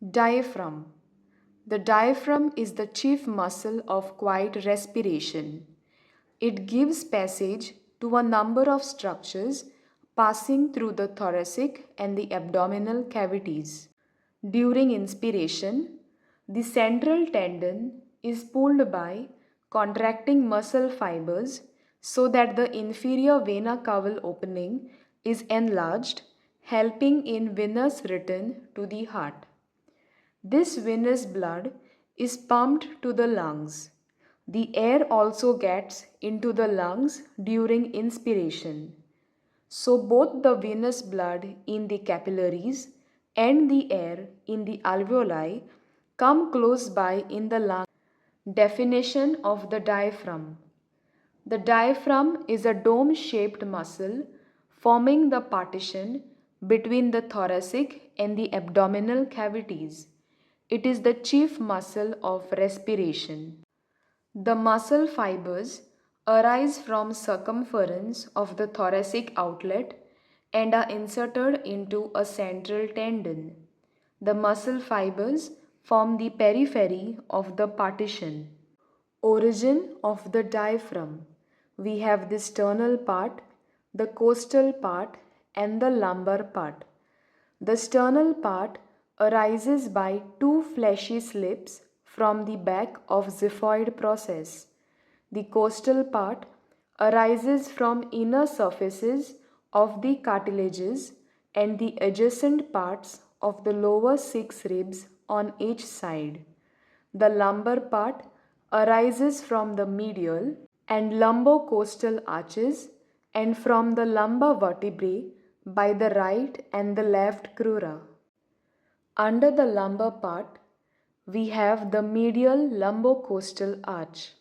Diaphragm. The diaphragm is the chief muscle of quiet respiration. It gives passage to a number of structures passing through the thoracic and the abdominal cavities. During inspiration, the central tendon is pulled by contracting muscle fibers so that the inferior vena cava opening is enlarged, helping in venous return to the heart. This venous blood is pumped to the lungs. The air also gets into the lungs during inspiration. So both the venous blood in the capillaries and the air in the alveoli come close by in the lung. Definition of the diaphragm. The diaphragm is a dome-shaped muscle forming the partition between the thoracic and the abdominal cavities. It is the chief muscle of respiration. The muscle fibers arise from circumference of the thoracic outlet and are inserted into a central tendon. The muscle fibers form the periphery of the partition. Origin of the diaphragm. We have the sternal part, the costal part, and the lumbar part. The sternal part arises by two fleshy slips from the back of xiphoid process. The costal part arises from inner surfaces of the cartilages and the adjacent parts of the lower six ribs on each side. The lumbar part arises from the medial and lumbocostal arches and from the lumbar vertebrae by the right and the left crura. Under the lumbar part, we have the medial lumbocostal arch.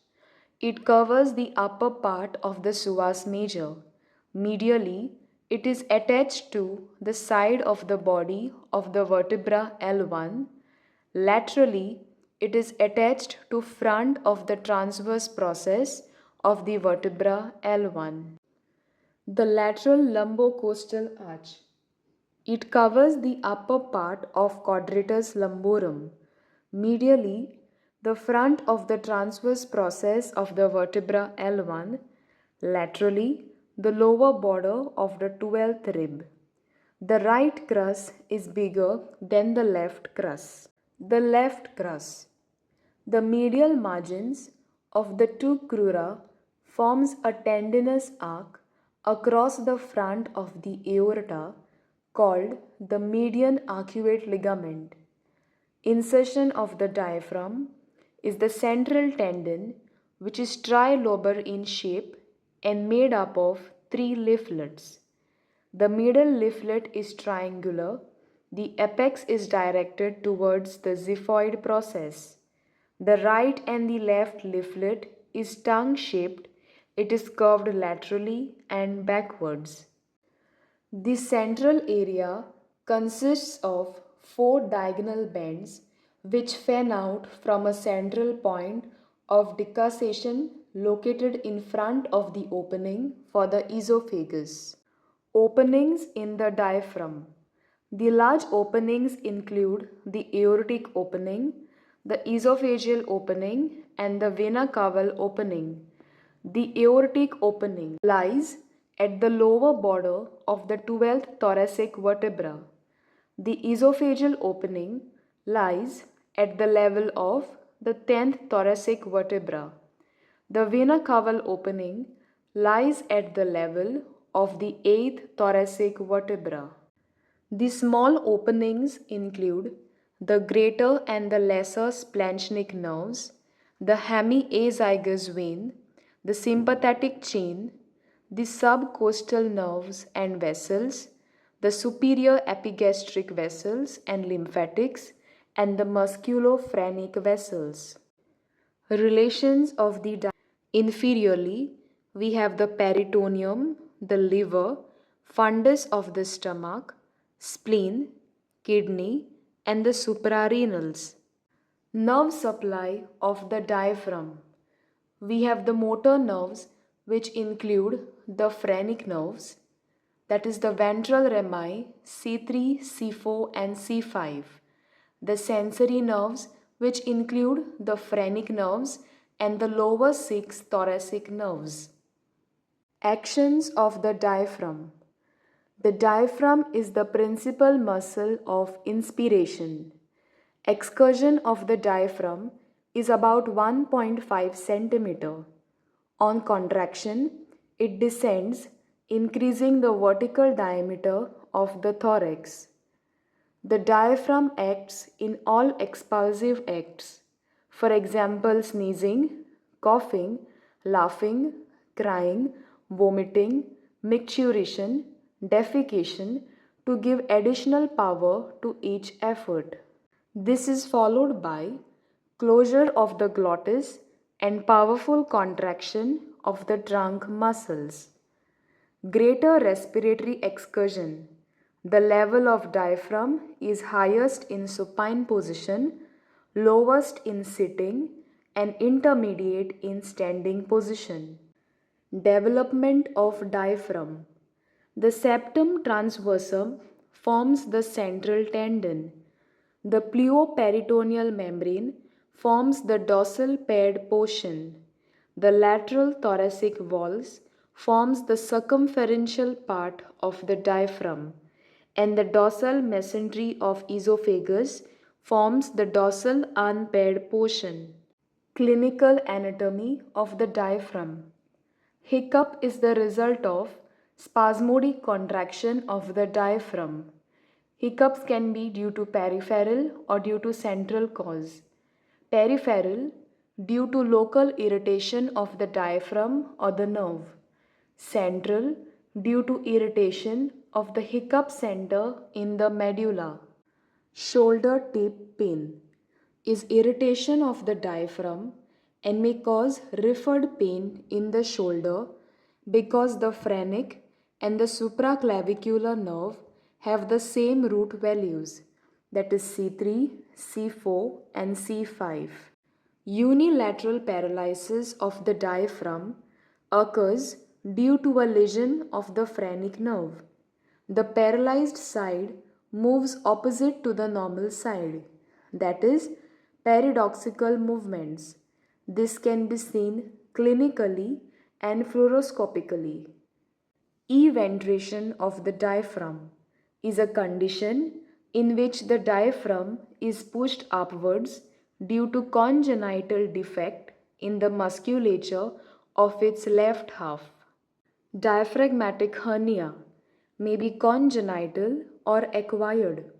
It covers the upper part of the psoas major. Medially, it is attached to the side of the body of the vertebra L1. Laterally, it is attached to front of the transverse process of the vertebra L1. The lateral lumbocostal arch. It covers the upper part of quadratus lumborum. Medially, the front of the transverse process of the vertebra L1. Laterally, the lower border of the 12th rib. The right crus is bigger than the left crus. The left crus. The medial margins of the two crura forms a tendinous arc across the front of the aorta called the median arcuate ligament. Insertion of the diaphragm is the central tendon which is trilobar in shape and made up of three leaflets. The middle leaflet is triangular. The apex is directed towards the xiphoid process. The right and the left leaflet is tongue-shaped. It is curved laterally and backwards. The central area consists of four diagonal bends which fan out from a central point of decussation located in front of the opening for the esophagus. Openings in the diaphragm. The large openings include the aortic opening, the esophageal opening, and the vena cava opening. The aortic opening lies at the lower border of the 12th thoracic vertebra. The esophageal opening lies at the level of the 10th thoracic vertebra. The vena cava opening lies at the level of the 8th thoracic vertebra. The small openings include the greater and the lesser splanchnic nerves, the hemiazygous vein, the sympathetic chain, the subcostal nerves and vessels, the superior epigastric vessels and lymphatics, and the musculophrenic vessels. Relations of the inferiorly, we have the peritoneum, the liver, fundus of the stomach, spleen, kidney, and the suprarenals. Nerve supply of the diaphragm. We have the motor nerves which include the phrenic nerves, that is the ventral rami C3, C4 and C5. the sensory nerves, which include the phrenic nerves and the lower 6 thoracic nerves. Actions of the diaphragm. The diaphragm is the principal muscle of inspiration. Excursion of the diaphragm is about 1.5 centimeter. On contraction, it descends, increasing the vertical diameter of the thorax. The diaphragm acts in all expulsive acts, for example, sneezing, coughing, laughing, crying, vomiting, micturition, defecation, to give additional power to each effort. This is followed by closure of the glottis and powerful contraction of the trunk muscles. Greater respiratory excursion. The level of diaphragm is highest in supine position, lowest in sitting, and intermediate in standing position. Development of diaphragm. The septum transversum forms the central tendon. The pleoperitoneal membrane forms the dorsal paired portion. The lateral thoracic walls forms the circumferential part of the diaphragm, and the dorsal mesentery of esophagus forms the dorsal unpaired portion. Clinical anatomy of the diaphragm. Hiccup is the result of spasmodic contraction of the diaphragm. Hiccups can be due to peripheral or due to central cause. Peripheral due to local irritation of the diaphragm or the nerve. Central due to irritation of the hiccup center in the medulla. Shoulder tip pain is irritation of the diaphragm and may cause referred pain in the shoulder because the phrenic and the supraclavicular nerve have the same root values, that is C3, C4 and C5. Unilateral paralysis of the diaphragm occurs due to a lesion of the phrenic nerve. The paralyzed side moves opposite to the normal side, that is, paradoxical movements. This can be seen clinically and fluoroscopically. Eventration of the diaphragm is a condition in which the diaphragm is pushed upwards due to congenital defect in the musculature of its left half. Diaphragmatic hernia may be congenital or acquired.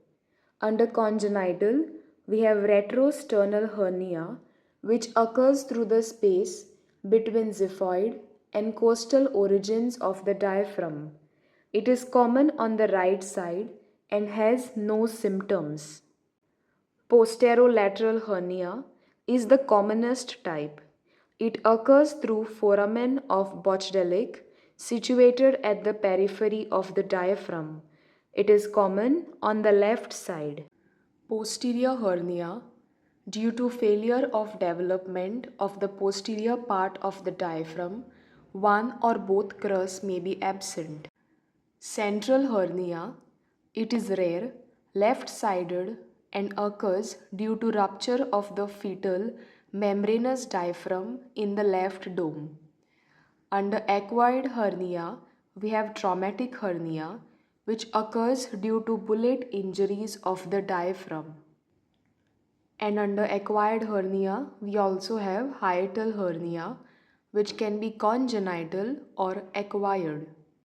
Under congenital, we have retrosternal hernia, which occurs through the space between xiphoid and costal origins of the diaphragm. It is common on the right side and has no symptoms. Posterolateral hernia is the commonest type. It occurs through foramen of Bochdelic, situated at the periphery of the diaphragm. It is common on the left side. Posterior hernia, due to failure of development of the posterior part of the diaphragm, one or both crus may be absent. Central hernia, it is rare, left-sided and occurs due to rupture of the fetal membranous diaphragm in the left dome. Under acquired hernia, we have traumatic hernia, which occurs due to bullet injuries of the diaphragm. And under acquired hernia, we also have hiatal hernia, which can be congenital or acquired.